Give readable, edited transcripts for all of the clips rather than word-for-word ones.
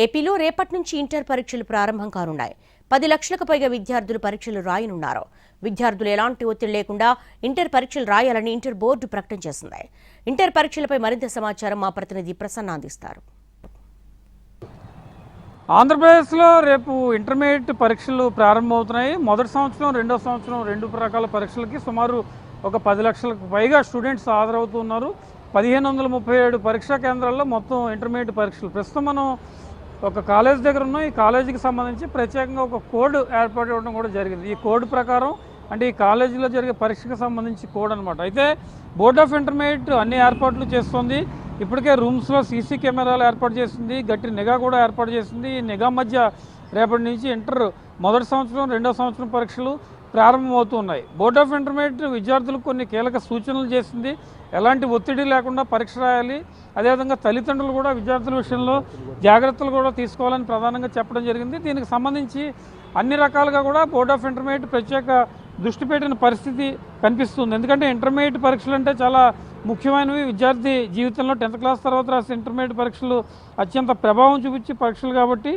ఏపీలో రేపటి నుంచి ఇంటర్ పరీక్షలు ప్రారంభం కానున్నాయి. 10 లక్షలకు పైగా విద్యార్థులు పరీక్షలు రాయనున్నారు. విద్యార్థులు ఎలాంటి ఒత్తిడి లేకుండా ఇంటర్ పరీక్షలు రాయాలని ఇంటర్ బోర్డు ప్రకటన చేసింది. ఇంటర్ పరీక్షలపై మరింత సమాచారం మా ప్రతినిధి ప్రసన్న అందిస్తారు. ఆంధ్రప్రదేశ్లో రేపు ఇంటర్మీడియట్ పరీక్షలు ప్రారంభమవుతున్నాయి. మొదటి సంవత్సరం, రెండో సంవత్సరం రెండు రకాల పరీక్షలకి సుమారు ఒక 10 లక్షలకు పైగా స్టూడెంట్స్ హాజరవుతున్నారు. 1537 పరీక్షా కేంద్రాల్లో మొత్తం ఇంటర్మీడియట్ పరీక్షలు. ప్రస్తుతం మనం ఒక కాలేజ్ దగ్గర ఉన్నాం. ఈ కాలేజీకి సంబంధించి ప్రత్యేకంగా ఒక కోడ్ ఏర్పాటు చేయడం కూడా జరిగింది. ఈ కోడ్ ప్రకారం అంటే ఈ కాలేజీలో జరిగే పరీక్షకు సంబంధించి కోడ్ అనమాట. అయితే బోర్డ్ ఆఫ్ ఇంటర్మీడియట్ అన్ని ఏర్పాట్లు చేస్తుంది. ఇప్పటికే రూమ్స్లో సీసీ కెమెరాలు ఏర్పాటు చేసింది, గట్టి నిఘా కూడా ఏర్పాటు చేసింది. ఈ నిఘా మధ్య రేపటి నుంచి ఇంటర్ మొదటి సంవత్సరం, రెండో సంవత్సరం పరీక్షలు ప్రారంభమవుతున్నాయి. బోర్డ్ ఆఫ్ ఇంటర్మీడియట్ విద్యార్థులకు కొన్ని కీలక సూచనలు చేసింది. ఎలాంటి ఒత్తిడి లేకుండా పరీక్ష రాయాలి, అదేవిధంగా తల్లిదండ్రులు కూడా విద్యార్థుల విషయంలో జాగ్రత్తలు కూడా తీసుకోవాలని ప్రధానంగా చెప్పడం జరిగింది. దీనికి సంబంధించి అన్ని రకాలుగా కూడా బోర్డ్ ఆఫ్ ఇంటర్మీడియట్ ప్రత్యేక దృష్టి పెట్టిన పరిస్థితి కనిపిస్తుంది. ఎందుకంటే ఇంటర్మీడియట్ పరీక్షలు అంటే చాలా ముఖ్యమైనవి. విద్యార్థి జీవితంలో 10th క్లాస్ తర్వాత రాసే ఇంటర్మీడియట్ పరీక్షలు అత్యంత ప్రభావం చూపించే పరీక్షలు కాబట్టి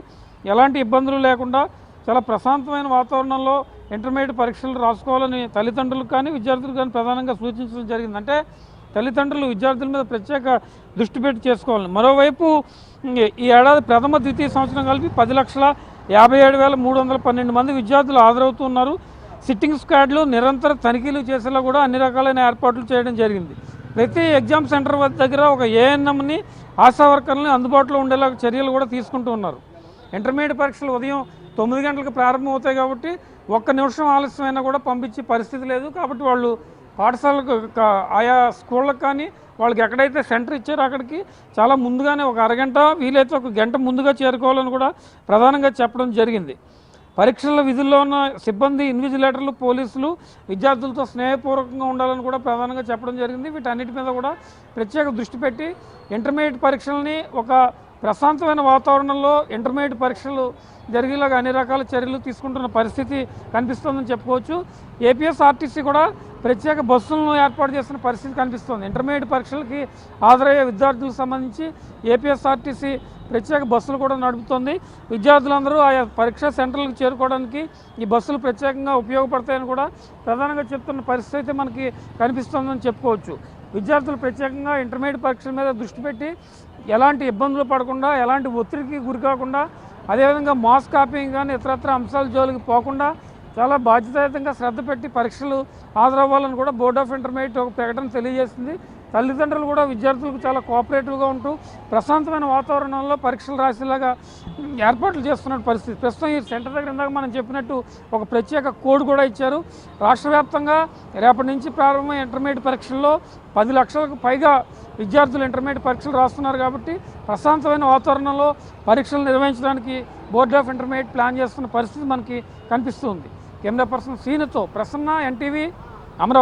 ఎలాంటి ఇబ్బందులు లేకుండా చాలా ప్రశాంతమైన వాతావరణంలో ఇంటర్మీడియట్ పరీక్షలు రాసుకోవాలని తల్లిదండ్రులకు కానీ విద్యార్థులకు కానీ ప్రధానంగా సూచించడం జరిగింది. అంటే తల్లిదండ్రులు విద్యార్థుల మీద ప్రత్యేక దృష్టి పెట్టి చేసుకోవాలని. మరోవైపు ఈ ఏడాది ప్రథమ ద్వితీయ సంవత్సరం కలిపి 10,57,312 మంది విద్యార్థులు హాజరవుతున్నారు. సిట్టింగ్ స్క్వాడ్లు నిరంతర తనిఖీలు చేసేలా కూడా అన్ని రకాలైన ఏర్పాట్లు చేయడం జరిగింది. ప్రతి ఎగ్జామ్ సెంటర్ దగ్గర ఒక ఏఎన్ఎంని, ఆశా వర్కర్ని అందుబాటులో ఉండేలా చర్యలు కూడా తీసుకుంటూ ఉన్నారు. ఇంటర్మీడియట్ పరీక్షలు ఉదయం 9 గంటలకు ప్రారంభం అవుతాయి కాబట్టి ఒక్క నిమిషం ఆలస్యమైనా కూడా పంపించే పరిస్థితి లేదు. కాబట్టి వాళ్ళు పాఠశాలకు ఆయా స్కూళ్ళకు కానీ వాళ్ళకి ఎక్కడైతే సెంటర్ ఇచ్చారో అక్కడికి చాలా ముందుగానే ఒక అరగంట, వీలైతే ఒక గంట ముందుగా చేరుకోవాలని కూడా ప్రధానంగా చెప్పడం జరిగింది. పరీక్షల విధుల్లో ఉన్న సిబ్బంది, ఇన్విజిలేటర్లు, పోలీసులు విద్యార్థులతో స్నేహపూర్వకంగా ఉండాలని కూడా ప్రధానంగా చెప్పడం జరిగింది. వీటన్నిటి మీద కూడా ప్రత్యేక దృష్టి పెట్టి ఇంటర్మీడియట్ పరీక్షల్ని ఒక ప్రశాంతమైన వాతావరణంలో ఇంటర్మీడియట్ పరీక్షలు జరిగేలాగా అన్ని రకాల చర్యలు తీసుకుంటున్న పరిస్థితి కనిపిస్తుందని చెప్పుకోవచ్చు. ఏపీఎస్ఆర్టీసీ కూడా ప్రత్యేక బస్సులను ఏర్పాటు చేసిన పరిస్థితి కనిపిస్తుంది. ఇంటర్మీడియట్ పరీక్షలకి హాజరయ్యే విద్యార్థులకు సంబంధించి ఏపీఎస్ఆర్టీసీ ప్రత్యేక బస్సులు కూడా నడుపుతోంది. విద్యార్థులందరూ ఆయా పరీక్షా సెంటర్లకు చేరుకోవడానికి ఈ బస్సులు ప్రత్యేకంగా ఉపయోగపడతాయని కూడా ప్రధానంగా చెప్తున్న పరిస్థితి అయితే మనకి కనిపిస్తుందని చెప్పుకోవచ్చు. విద్యార్థులు ప్రత్యేకంగా ఇంటర్మీడియట్ పరీక్షల మీద దృష్టి పెట్టి ఎలాంటి ఇబ్బందులు పడకుండా, ఎలాంటి ఒత్తిడికి గురి కాకుండా, అదేవిధంగా మాస్ కాపీయింగ్ కానీ ఇతరత్ర అంశాల జోలికి పోకుండా చాలా బాధ్యతాయుతంగా శ్రద్ధ పెట్టి పరీక్షలు హాజరవ్వాలని కూడా బోర్డ్ ఆఫ్ ఇంటర్మీడియట్ ఒక ప్రకటన తెలియజేసింది. తల్లిదండ్రులు కూడా విద్యార్థులకు చాలా కోఆపరేటివ్గా ఉంటూ ప్రశాంతమైన వాతావరణంలో పరీక్షలు రాసేలాగా ఏర్పాట్లు చేస్తున్న పరిస్థితి. ప్రస్తుతం ఈ సెంటర్ దగ్గర ఇందాక మనం చెప్పినట్టు ఒక ప్రత్యేక కోడ్ కూడా ఇచ్చారు. రాష్ట్ర వ్యాప్తంగా రేపటి నుంచి ప్రారంభమైన ఇంటర్మీడియట్ పరీక్షల్లో 10 లక్షలకు పైగా విద్యార్థులు ఇంటర్మీడియట్ పరీక్షలు రాస్తున్నారు. కాబట్టి ప్రశాంతమైన వాతావరణంలో పరీక్షలు నిర్వహించడానికి బోర్డ్ ఆఫ్ ఇంటర్మీడియట్ ప్లాన్ చేస్తున్న పరిస్థితి మనకి కనిపిస్తుంది. కెమెరా పర్సన్ సీనుతో ప్రసన్న, ఎన్టీవీ, అమరావతి.